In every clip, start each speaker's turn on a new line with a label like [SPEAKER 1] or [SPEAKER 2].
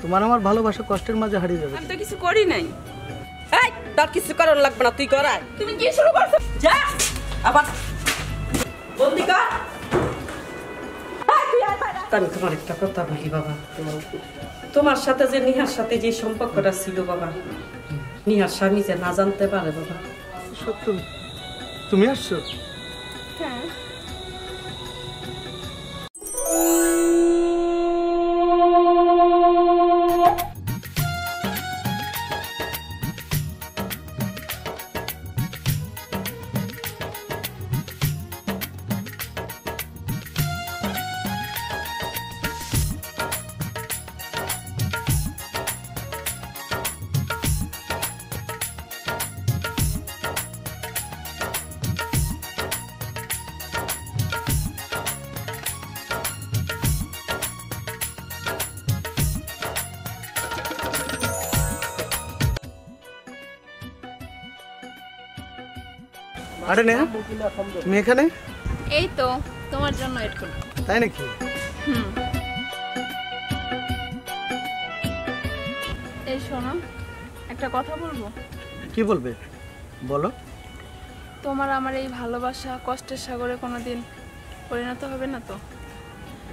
[SPEAKER 1] তোমার আমার ভালোবাসা কষ্টের মাঝে হারিয়ে যাবে।
[SPEAKER 2] আমি তো কিছু করি নাই।
[SPEAKER 3] এই তোর কিছু করার লাগবে না, তুই করাই।
[SPEAKER 2] তুমি কি শুরু করছো?
[SPEAKER 3] যা আবার বন্দি কর। আমি তোমার একটা কথা বলি বাবা, তোমার সাথে যে নিহার সাথে যে সম্পর্কটা ছিল বাবা, নিহার স্বামী যে না জানতে পারে বাবা।
[SPEAKER 1] সত্য তুমি আসছো?
[SPEAKER 2] হ্যাঁ।
[SPEAKER 1] আরে নেহা, তুমি এখানে?
[SPEAKER 4] এই তো তোমার জন্য ওয়েট করব।
[SPEAKER 1] তাই নাকি?
[SPEAKER 4] এই শোনো, একটা কথা বলবো।
[SPEAKER 1] কি বলবে বলো।
[SPEAKER 4] তোমার আমার এই ভালোবাসা কষ্টের সাগরে কোনোদিন পরিণত হবে না তো?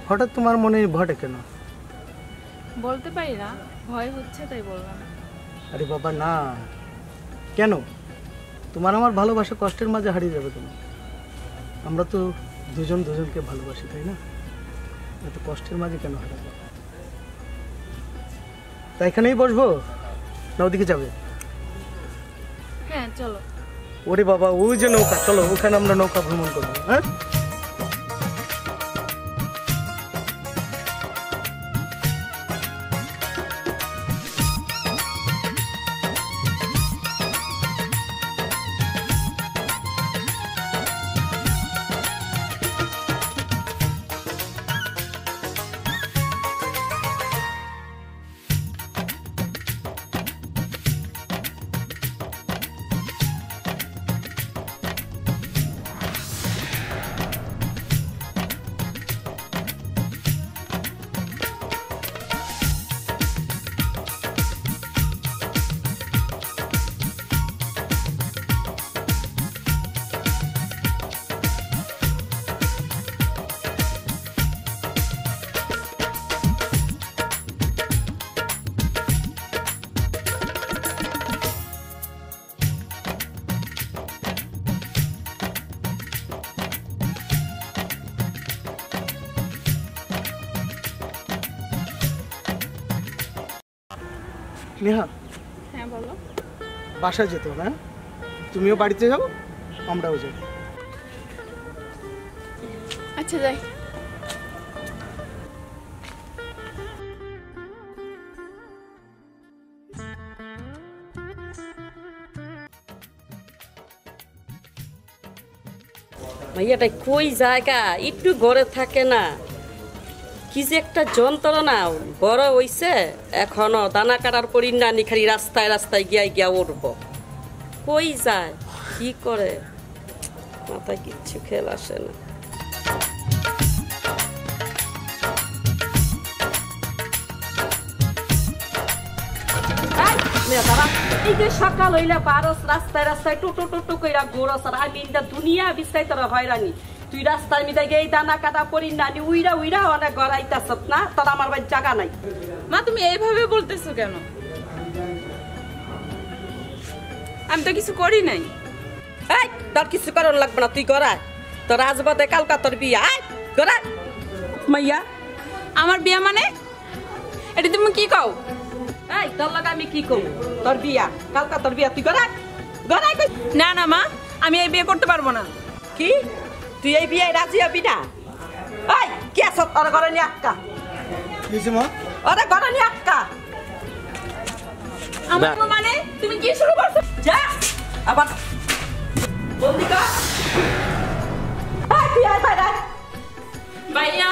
[SPEAKER 1] হঠাৎ তোমার মনে ভটে কেন?
[SPEAKER 4] বলতে পারি না, ভয় হচ্ছে তাই বললাম।
[SPEAKER 1] আরে বাবা না, কেন? তোমার আমার ভালোবাসা কষ্টের মাঝে হারিয়ে যাবে তুমি। আমরা তো দুজন দুজনকে ভালোবাসি, তাই না? এত কষ্টের মাঝে কেন হারাবো? তা এখানেই বসবো না ওদিকে যাবে?
[SPEAKER 4] হ্যাঁ চলো।
[SPEAKER 1] ওরে বাবা, ওই যে নৌকা, চলো ওখানে আমরা নৌকা ভ্রমণ করবো। হ্যাঁ নেহা,
[SPEAKER 4] হ্যাঁ বলো।
[SPEAKER 1] বাসায় যেতে হবে। হ্যাঁ, তুমিও বাড়িতে যাও, আমরাও যাই।
[SPEAKER 4] আচ্ছা যাই।
[SPEAKER 3] ভাইয়াটা কই জায়গা, একটু ঘরে থাকে না, কি যে একটা যন্ত্রণা। বড় হইছে এখনো দানা কাটার পরি নানি খালি রাস্তায় রাস্তায় গিয়া গিয়া উঠব। কই যায়, কি করে, মাথায় কিচ্ছু খেয়াল আসে না। এই যে সকাল হইলে বারস রাস্তায় রাস্তায় টুটু টুটু কইরা ঘোরস, আর আমি দুনিয়া বিস্তাই তোর হয়রানি। তুই রাস্তার মিদে গিয়ে দানা কাটা পরি নানি উইরা উইরা অনেক গড়াইতাছ না, তোর আমার বাড়ির জায়গা নাই।
[SPEAKER 2] মা তুমি এইভাবে বলতেছো কেন? আমি তো কিছু করি নাই।
[SPEAKER 3] এই তোর কিছু করার লাগবে না, তুই গড়াই। তোর আজবাদে কালকা তোর বিয়া, আয় গড়াই। মাইয়া
[SPEAKER 2] আমার বিয়া মানে? এটা তুমি কি কও?
[SPEAKER 3] এই তোর লাগা আমি কি কম? তোর বিয়া কালকা, তোর বিয়া, তুই গড়াই গড়াই।
[SPEAKER 2] না না মা, আমি এই বিয়ে করতে পারবো না।
[SPEAKER 3] কি তুই এই বিয়ে রাজি হবি না? এই কি আছ তোর ঘরে নিয়ে আক্কা?
[SPEAKER 1] মা
[SPEAKER 3] ওরে ঘরে নিয়ে আক্কা।
[SPEAKER 2] আমার মানে তুমি কি শুরু করছো?
[SPEAKER 3] যা আবার বন্দি কর। তুই আয় বাইরে।
[SPEAKER 2] ভাইয়া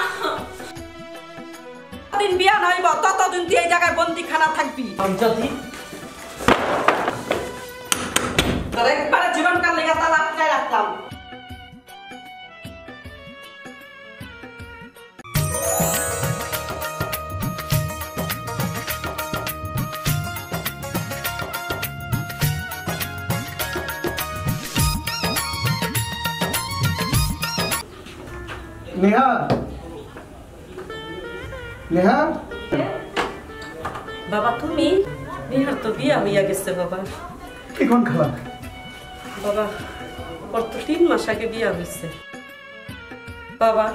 [SPEAKER 3] দিন বিয়া নইব ততদিন তুই এই জায়গায় বন্দি খানা থাকবি। যদি তোর একবারে জীবনকাল লেগে তালা আটকায় রাখলাম।
[SPEAKER 1] নেহা, নেহা,
[SPEAKER 3] বাবা তুমি নিহার তো বিয়া হইয়া গেছে বাবা।
[SPEAKER 1] কি কোন খালা?
[SPEAKER 3] বাবা ওর তো 3 মাস আগে বিয়া হয়েছে বাবা।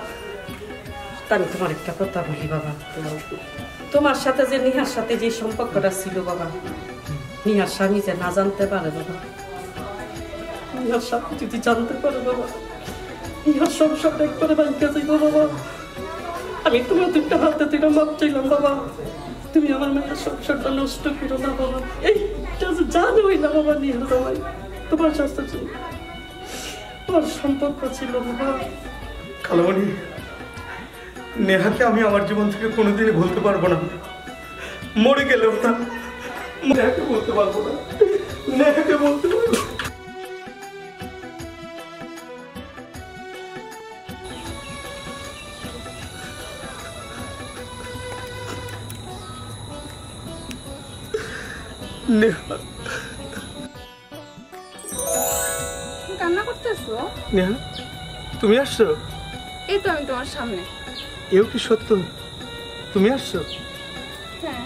[SPEAKER 3] আমি তোমার একটা কথা বলি বাবা, তোমার সাথে যে নিহার সাথে যে সম্পর্কটা ছিল বাবা, নিহার স্বামী যে না জানতে পারে বাবা, নিহার স্বামী যদি জানতে পারে বাবা, নিহার সংসারটা একবারে ভাঙতে যাইব বাবা। আমি তোমার 2টা হাতে 3টা মাপ চাইলাম বাবা, তুমি আমার মেয়ের সংসারটা নষ্ট করো না বাবা। এইটা যে জানোই না বাবা, নিহার জামাই তোমার সাথে ছিল, তোমার সম্পর্ক ছিল বাবা।
[SPEAKER 1] খালামণি, নেহাকে আমি আমার জীবন থেকে কোনোদিনই ভুলতে পারবো না, মরে গেলেও না। নেহাকে বলতে পারবো না, নেহাকে বলতে পারবো না। নেহা,
[SPEAKER 4] কান্না করতেছো?
[SPEAKER 1] নেহা তুমি আসছো?
[SPEAKER 4] এই তো আমি তোমার সামনে।
[SPEAKER 1] এও কি সত্য তুমি আসছো?
[SPEAKER 4] হ্যাঁ।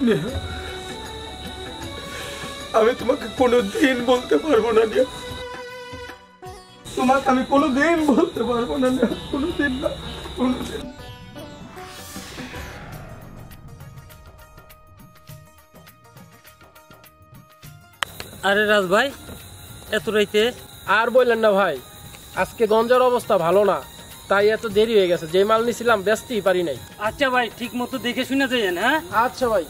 [SPEAKER 1] নেহা, আমি তোমাকে কোনোদিন বলতে পারবো না নেহা, তোমাকে আমি কোনোদিন বলতে পারবো না নেহা, কোনোদিন না, কোনোদিন।
[SPEAKER 5] আরে রাজ ভাই, এত রাইতে?
[SPEAKER 6] আর বললেন না ভাই, আজকে গঞ্জের অবস্থা ভালো না, তাই এত দেরি হয়ে গেছে। যে মাল নিছিলাম বেচতেই পারি নাই।
[SPEAKER 5] আচ্ছা ভাই, ঠিক মতো দেখে শুনে যাইয়েন। হ্যাঁ
[SPEAKER 6] আচ্ছা ভাই।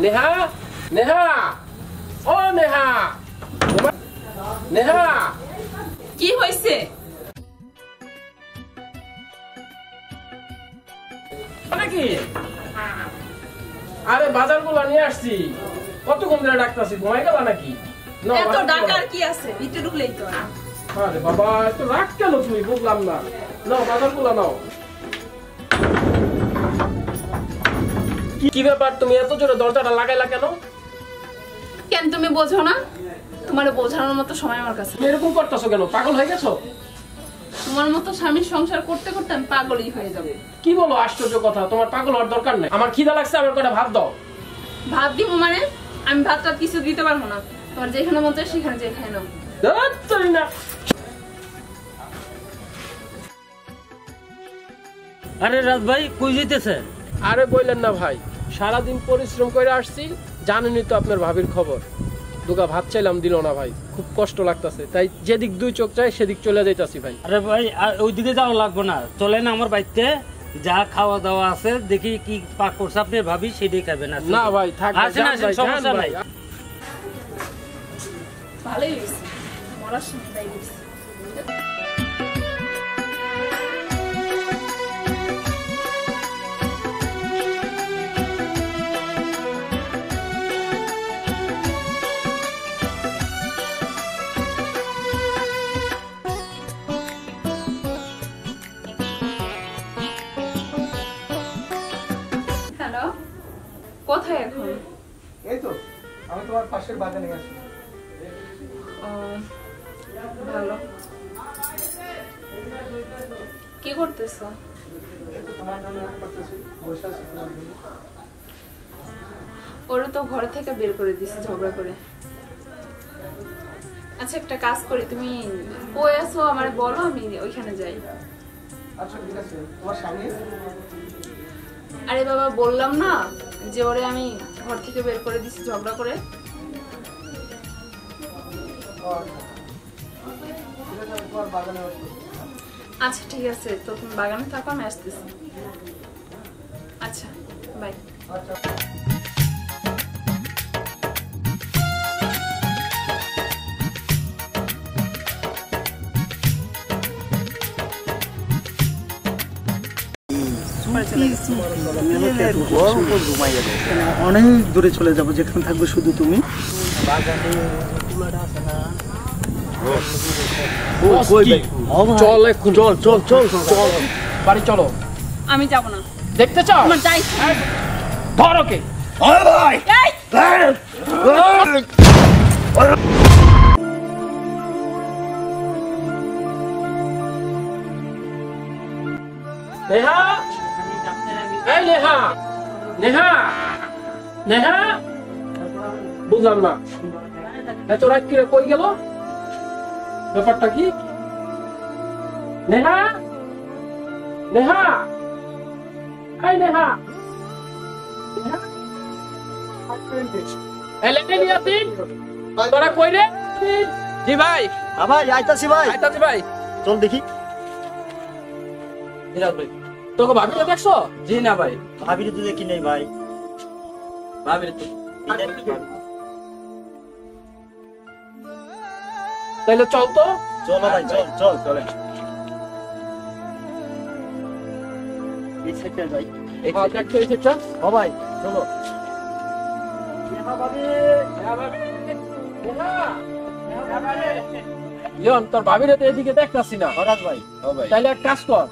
[SPEAKER 6] নেহা, নেহা, ও নেহা, নেহা,
[SPEAKER 2] কি হয়েছে?
[SPEAKER 6] নাকি? আরে বাজারগুলো নিয়ে আসছি, কতক্ষণ ধরে ডাকতেছি, ঘুমাই গেল নাকি? নাও,
[SPEAKER 2] এত
[SPEAKER 6] বাজারগুলো
[SPEAKER 2] ডাকার
[SPEAKER 6] নাও।
[SPEAKER 2] কি আছে? ভিতরে ঢুকলেই তো।
[SPEAKER 6] আরে বাবা, এত রাগ কেন তুমি? বুঝলাম না। নাও বাজারগুলো নাও। কি ব্যাপার, তুমি এত জোরে দরজাটা লাগাইলা কেন?
[SPEAKER 2] কেন তুমি বোঝো না? তোমার বোঝানোর মতো সময় আমার কাছে।
[SPEAKER 6] তুমি এরকম করতেছো কেন? পাগল হয়ে গেছো?
[SPEAKER 2] তোমার মতো স্বামীর সংসার করতে করতে আমি পাগলই হয়ে যাবে।
[SPEAKER 6] কি বলো আশ্চর্য কথা, তোমার পাগল হওয়ার দরকার নেই। আমার খিদা লাগছে, আমার কটা ভাত দাও।
[SPEAKER 2] ভাত দিব মানে? আমি ভাতটা কিছু দিতে পারবো না। তোমার যেখানে মন চায় সেখানে যে খাই নাও।
[SPEAKER 6] ধুত্তরি না।
[SPEAKER 5] আরে রাজ ভাই, কই যেতেছে?
[SPEAKER 6] আরে বললেন না ভাই, সারাদিন পরিশ্রম করে আসছি, জানেনই তো আপনার ভাবির খবর। দুগা ভাত চাইলাম, দিল না ভাই, খুব কষ্ট লাগতেছে, তাই যেদিক 2 চোখ চাই সেদিক চলে যাইতাছি ভাই।
[SPEAKER 5] আরে ভাই, ওইদিকে যাওয়া লাগবে না, চলেন আমার বাড়িতে, যা খাওয়া দাওয়া আছে দেখি কি পাক করছে আপনি ভাবি, সেটাই খাবেন।
[SPEAKER 6] না ভাই, থাক ভাই,
[SPEAKER 5] আসেন
[SPEAKER 6] যান
[SPEAKER 5] আসেন,
[SPEAKER 6] ভাই,
[SPEAKER 5] সমস্যা
[SPEAKER 6] যান
[SPEAKER 5] নাই।
[SPEAKER 6] ভাই।
[SPEAKER 2] ভালোই হয়েছে, মরার সময় তাই হয়েছে। হ্যালো, কোথায় এখন?
[SPEAKER 1] এই তো আমি তোমার পাশের বাগানে আছি।
[SPEAKER 2] ও, ভালো। কি করতেছ?
[SPEAKER 1] তোমার জন্য করতেছি, বসে আছি তোমার জন্য।
[SPEAKER 2] ওরা তো ঘর থেকে বের করে দিছে ঝগড়া করে। আচ্ছা একটা কাজ করি, তুমি কই আছো আমার বলো, আমি ওইখানে যাই।
[SPEAKER 1] আচ্ছা ঠিক আছে, তোমার স্বামী?
[SPEAKER 2] আরে বাবা, বললাম না যে ওরে আমি ঘর থেকে বের করে দিছি ঝগড়া করে।
[SPEAKER 1] তোমার বাগানে আসো।
[SPEAKER 2] আচ্ছা ঠিক আছে, তো তুমি বাগানে থাকো, আমি আসতেছি। আচ্ছা বাই।
[SPEAKER 1] আচ্ছা। অনেক দূরে চলে যাবো, যেখানে থাকবে শুধু তুমি।
[SPEAKER 5] বাগানে তুলাটা আছে না,
[SPEAKER 6] চল এখন চল চল চল চল বাড়ি চলো।
[SPEAKER 2] আমি যাব না।
[SPEAKER 6] দেখতে চাও?
[SPEAKER 2] আমার যাই
[SPEAKER 6] ধর ওকে। নেহা, এই নেহা, নেহা, নেহা, বুঝলাম না এত রাত কি কই গেল? ব্যাপারটা কি? নেহা, নেহা, এই নেহা, তোরা কই রে? জি ভাই।
[SPEAKER 1] ভাই আইতাছি ভাই।
[SPEAKER 6] আইতাছি ভাই।
[SPEAKER 1] চল দেখি।
[SPEAKER 6] তোকে ভাবিটা দেখছো?
[SPEAKER 5] জি না ভাই,
[SPEAKER 1] ভাবির তো দেখি নেই ভাই।
[SPEAKER 5] ভাবির তো
[SPEAKER 6] তাইলে চল তো।
[SPEAKER 1] চলো ভাই, চল চল চলে। এই সাইডে যাই।
[SPEAKER 6] এই দেখছো এই সেটটা?
[SPEAKER 1] ও ভাই চলো।
[SPEAKER 6] লিওন, তোর ভাবিরে তো এদিকে দেখতাছি না।
[SPEAKER 1] হরাজ ভাই। ও ভাই।
[SPEAKER 6] তাইলে এক কাজ কর,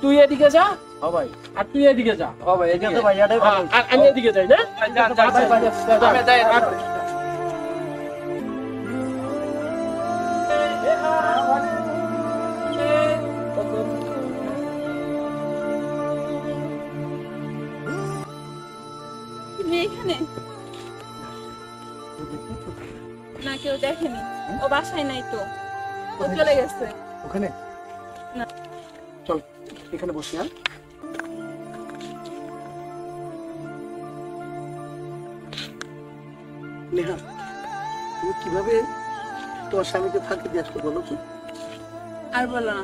[SPEAKER 6] তুই এদিকে যা
[SPEAKER 1] ও ভাই।
[SPEAKER 6] আর তুই এদিকে যা।
[SPEAKER 5] ও ভাই
[SPEAKER 1] ঠিক আছে ভাই, এটাই ভালো।
[SPEAKER 6] আর আমি এদিকে যাই না? আমি যাই।
[SPEAKER 4] তুমি এখানে? না, কেউ দেখেনি। ও বাসায় নাই তো, ও চলে গেছে।
[SPEAKER 1] ওখানে
[SPEAKER 4] না।
[SPEAKER 1] চল এখানে বসি। হ্যাঁ নেহা, তুমি কিভাবে তোমার স্বামীকে ফাঁকি দিয়ে আসতে বলো তো?
[SPEAKER 4] আর বলো না,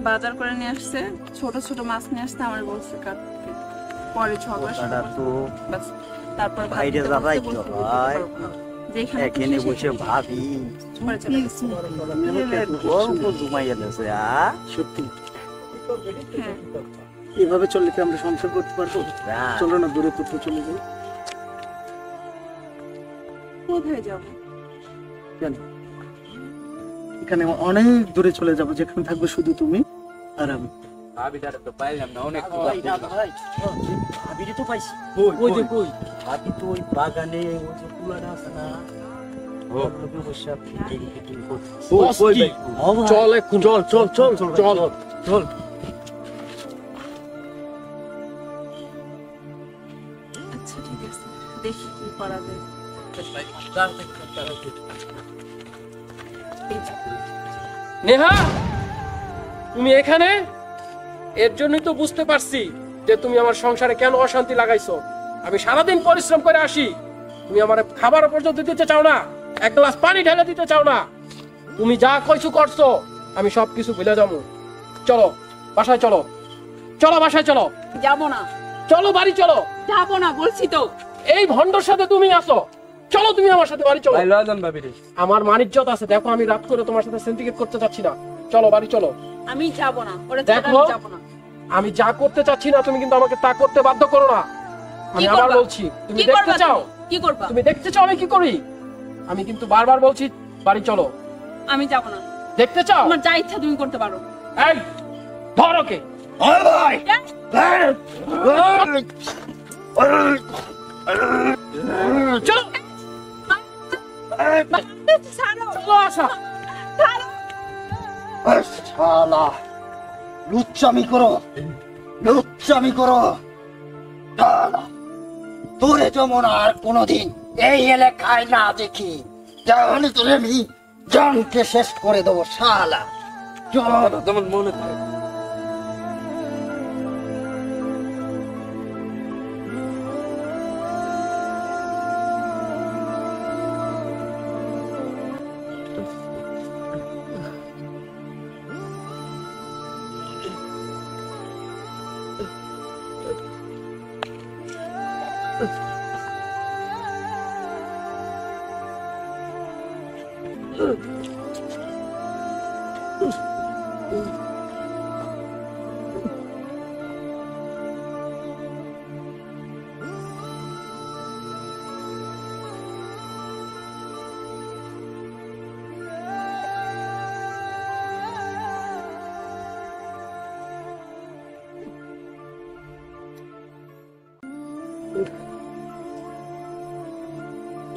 [SPEAKER 4] বাজার করে নিয়ে আসছে, ছোট ছোট মাছ নিয়ে আসতে আমার বলছে কাটতে। পরে ঝগড়া শুরু করছে। বাস, তারপর
[SPEAKER 7] বাইরে
[SPEAKER 4] ভাবতে
[SPEAKER 7] যাবাই
[SPEAKER 4] বসতে
[SPEAKER 7] তো
[SPEAKER 4] বসতে
[SPEAKER 7] হয়।
[SPEAKER 4] বলতে পারবো না। যেখানে
[SPEAKER 7] এখানে
[SPEAKER 4] খুশি
[SPEAKER 7] বসে
[SPEAKER 4] সেখানে
[SPEAKER 7] ভাবি
[SPEAKER 4] পরে চলে গেছে।
[SPEAKER 7] গল্প জুমাইয়া দিয়েছে।
[SPEAKER 1] সত্যি
[SPEAKER 4] হ্যাঁ,
[SPEAKER 1] এভাবে চললে কি আমরা সংসার করতে পারবো? চলো না দূরে কোথাও চলে যাই।
[SPEAKER 4] কোথায় যাবো?
[SPEAKER 1] কেন? এখানে অনেক দূরে চলে যাবো, যেখানে থাকবে শুধু তুমি আর আমি।
[SPEAKER 5] ভাবিটারে তো পাইলাম না, অনেক
[SPEAKER 7] ভাবিরে তো পাইছি।
[SPEAKER 6] ওই যে কই?
[SPEAKER 7] ভাবি তো ওই বাগানে ওই যে কুলাটা আছে না, ওগুলোকে বসে ফিটিং ফিটিং করছে।
[SPEAKER 6] চল এখন চল চল চল চল চল।
[SPEAKER 4] আচ্ছা ঠিক আছে, দেখি কি করা যায়। এই যে,
[SPEAKER 6] নেহা, তুমি এখানে? এর জন্যই তো বুঝতে পারছি যে তুমি আমার সংসারে কেন অশান্তি লাগাইছো। আমি সারাদিন পরিশ্রম করে আসি, তুমি আমার খাবার পর্যন্ত দিতে চাও না, এক গ্লাস পানি ঢেলে দিতে চাও না। তুমি যা কইছো করছো, আমি সবকিছু ভুলে যাবো। চলো বাসায় চলো, চলো বাসায় চলো,
[SPEAKER 2] যাবো না,
[SPEAKER 6] চলো বাড়ি চলো।
[SPEAKER 2] যাবো না বলছি তো।
[SPEAKER 6] এই ভন্ডর সাথে তুমি আসো, চলো তুমি আমার সাথে বাড়ি চলো।
[SPEAKER 5] ভাই লয় যান ভাবিরে।
[SPEAKER 6] আমার মানিজ্যত আছে, দেখো আমি রাত করে তোমার সাথে সিন্ডিকেট করতে চাচ্ছি না। চলো বাড়ি চলো।
[SPEAKER 2] আমি যাবো না, ওরা
[SPEAKER 6] দেখো,
[SPEAKER 2] ছাড়া আমি যাবো না।
[SPEAKER 6] আমি যা করতে চাচ্ছি না তুমি কিন্তু আমাকে তা করতে বাধ্য করো না। আমি
[SPEAKER 2] কি
[SPEAKER 6] আবার
[SPEAKER 2] করবা?
[SPEAKER 6] বলছি, তুমি
[SPEAKER 2] কি
[SPEAKER 6] দেখতে
[SPEAKER 2] করবা
[SPEAKER 6] চাও?
[SPEAKER 2] তুমি? কি করবা?
[SPEAKER 6] তুমি দেখতে চাও আমি কি করি? আমি কিন্তু বারবার বলছি বাড়ি চলো।
[SPEAKER 2] আমি যাবো না।
[SPEAKER 6] দেখতে চাও?
[SPEAKER 2] তোমার যা ইচ্ছা তুমি করতে পারো।
[SPEAKER 6] এই ধর ওকে। চলো
[SPEAKER 2] ছাড়ো,
[SPEAKER 6] চলো আসা।
[SPEAKER 2] ছাড়ো।
[SPEAKER 7] শালা লুচ্চামি করো, লুচ্চামি করো। শালা তোরে যেমন আর কোনোদিন এই এলাকায় না দেখি, তাহলে তোরে আমি জানকে শেষ করে দেবো। শালা চল।
[SPEAKER 5] যেমন মনে থাকে।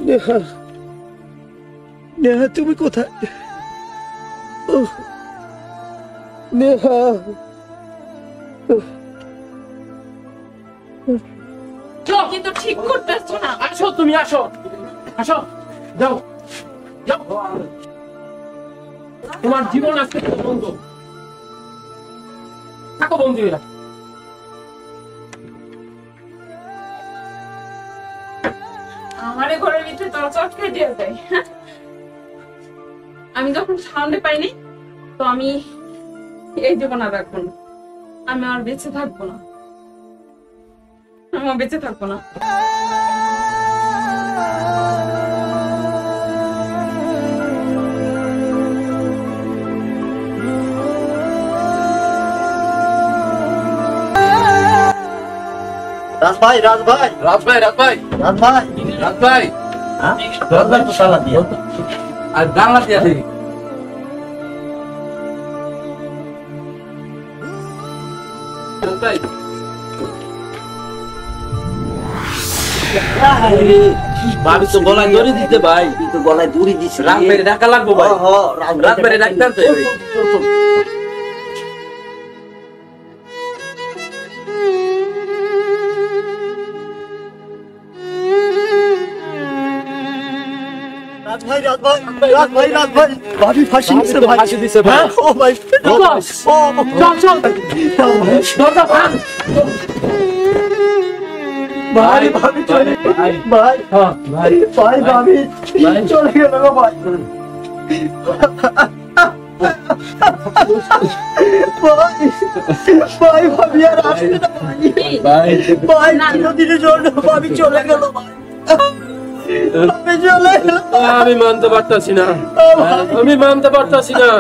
[SPEAKER 1] নেহা, নেহা তুমি কোথায়? উহ, নেহা,
[SPEAKER 4] কিন্তু ঠিক করতেছ না।
[SPEAKER 6] আসো তুমি, আসো আসো, যাও যাও, তোমার জীবন আজকে বন্ধ থাকো বন্ধু। এরা
[SPEAKER 4] আমারে ঘরের ভিতরে তোর চটকে দিয়ে দেয়। আমি যখন সামনে পাইনি তো আমি এই জীবন আর রাখবো না, আমি আর বেঁচে থাকবো না, আমি আর বেঁচে থাকবো না।
[SPEAKER 7] রাজ ভাই, রাজ ভাই,
[SPEAKER 6] রাজ ভাই, রাজ ভাই,
[SPEAKER 7] রাজ ভাই,
[SPEAKER 6] রাজ ভাই,
[SPEAKER 7] রাজ ভাই তো তালা দিয়া।
[SPEAKER 6] আর জানলা দিয়ে দিই। রাজ ভাই, ভাবি তো গলায় দড়ি দিতে ভাই,
[SPEAKER 7] তুই তো গলায় দড়ি দিছিস।
[SPEAKER 6] রাগ মেরে ডাকা লাগবো ভাই, রাগ মেরে ডাকতে আনতে হবে।
[SPEAKER 7] রাজ ভাই, রাজ ভাই, রাজ ভাই, রাজ ভাই, ভাবি ফাঁসি দিছে ভাই।
[SPEAKER 6] ফাঁসি দিছে ভাই।
[SPEAKER 7] ও ভাই, ও
[SPEAKER 6] চল চল, দরজা ভাঙ।
[SPEAKER 7] ভাই, ভাবি চলে ভাই, ভাই,
[SPEAKER 6] হ্যাঁ, ভাই,
[SPEAKER 7] ভাই, ভাবি চলে গেল গো ভাই। ভাই, ভাবি আর আসবে না ভাই।
[SPEAKER 6] ভাই,
[SPEAKER 7] ভাই, চিরদিনের জন্য ভাবি চলে গেল ভাই। ভাবি চলে গেল।
[SPEAKER 6] আমি মানতে পারতাছি না, আমি মানতে পারতাছি না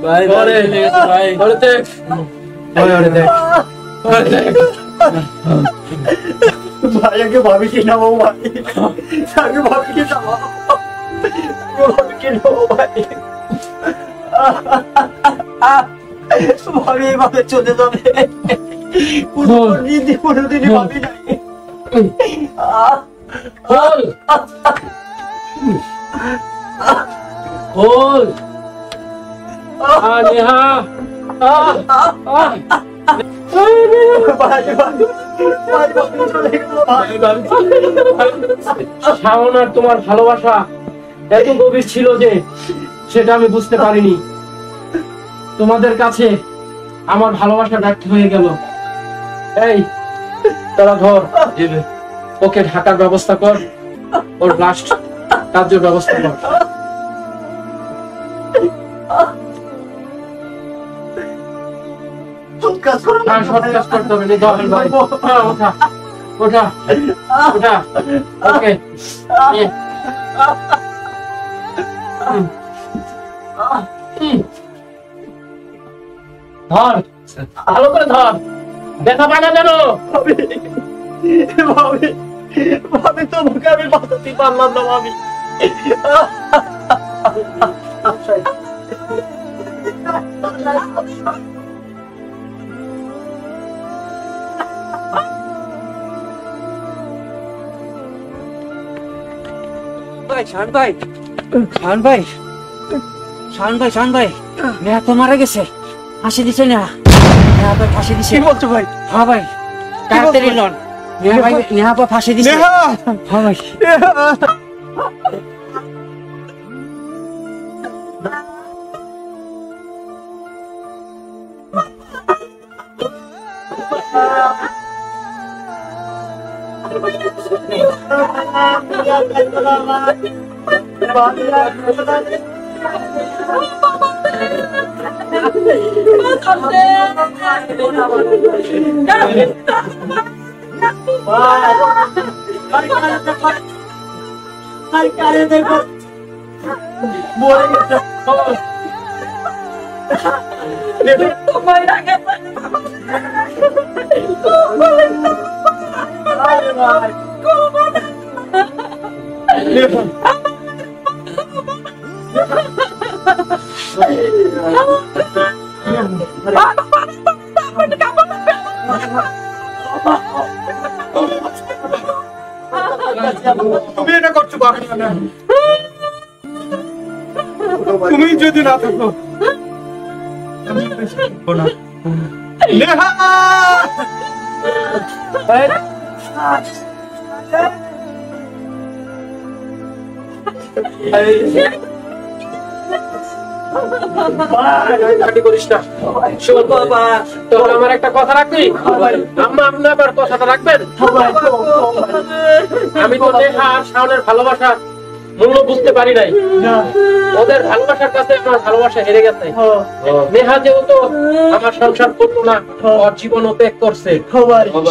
[SPEAKER 6] ভাই। ভাই, ওরে দেখ ভাই, ওরে দেখ, ওরে দেখ।
[SPEAKER 7] ভাই, আগে ভাবিকে নামো ভাই, আগে ভাবিকে নামো, আগে ভাবিকে নামো ভাই। ভাবি এইভাবে চলে যাবে, কোনোদিনই ভাবি নাই।
[SPEAKER 6] খোল, খোল, নেহা,
[SPEAKER 7] ভাই, ভাবি চলে গেল ভাই।
[SPEAKER 6] শাওন আর তোমার ভালোবাসা এত গভীর ছিল যে সেটা আমি বুঝতে পারিনি। তোমাদের কাছে আমার ভালোবাসা ব্যর্থ হয়ে গেল। এই তারা ধর, ওকে ঢাকার ব্যবস্থা কর, ওর লাস্ট কার্যের ব্যবস্থা কর।
[SPEAKER 7] কাজ করো না,
[SPEAKER 6] হ্যাঁ, সব কাজ করতে হবে। ধর ভাই, হ্যাঁ, ওঠা ওঠা ওঠা, ওকে নে। ধর, ভালো করে ধর, ব্যথা পায় না যেন।
[SPEAKER 7] ভাবি, ভাবি, ভাবি তোমাকে আমি বাঁচাতে পারলাম না ভাবি।
[SPEAKER 8] ভাই, শান ভাই, শান ভাই, শান ভাই, শান ভাই, নেহা তো মারা গেছে, ফাঁসি দিছে না, নেহা ভাই ফাঁসি দিছে।
[SPEAKER 7] কি বলছো ভাই?
[SPEAKER 8] হ্যাঁ ভাই, তাড়াতাড়ি লন, নেহা ভাই, নেহা ভাই ফাঁসি দিছে। হ্যাঁ ভাই,
[SPEAKER 7] তুমি এটা করছো
[SPEAKER 6] কখনো না। তুমি যদি না থাকো আমি বেঁচে থাকবো না। নেহা! কাটি করিস না। শোন বাবা, তোর আমার একটা কথা রাখবি? আম্মা আপনি আমার কথাটা রাখবেন? আমি তো নেহা আর শাওনের ভালোবাসা মূল্য বুঝতে পারি নাই। ওদের ভালোবাসার কাছে আমার ভালোবাসা হেরে গেছে। নেহা যেহেতু আমার সংসার করতো না, ওর জীবন ও ত্যাগ করছে।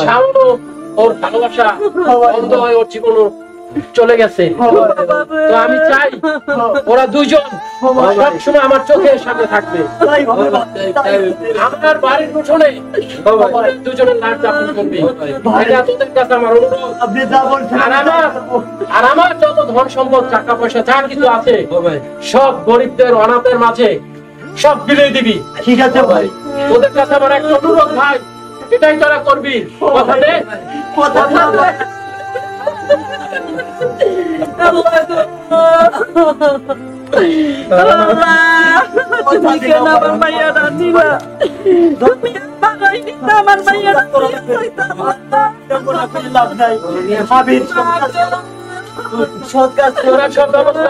[SPEAKER 6] শাওনও ওর ভালোবাসা বন্ধ হয়ে ওর জীবনও চলে গেছে। তো আমি চাই ওরা দুইজন সবসময় আমার চোখের সামনে থাকবে। আমার বাড়ির উঠোনে দুজনের লাশ দাফন করবে, এটা তোদের কাছে আমার অনুরোধ। আর আমার যত ধন সম্পদ টাকা পয়সা যা কিছু আছে সব গরিবদের অনাথের মাঝে সব বিলিয়ে দিবি। ঠিক আছে ভাই, তোদের কাছে আমার একটা অনুরোধ ভাই, এটাই তোরা করবি। কথা দে, কথা দে।
[SPEAKER 1] লাভ নাই,
[SPEAKER 6] সব ব্যবস্থা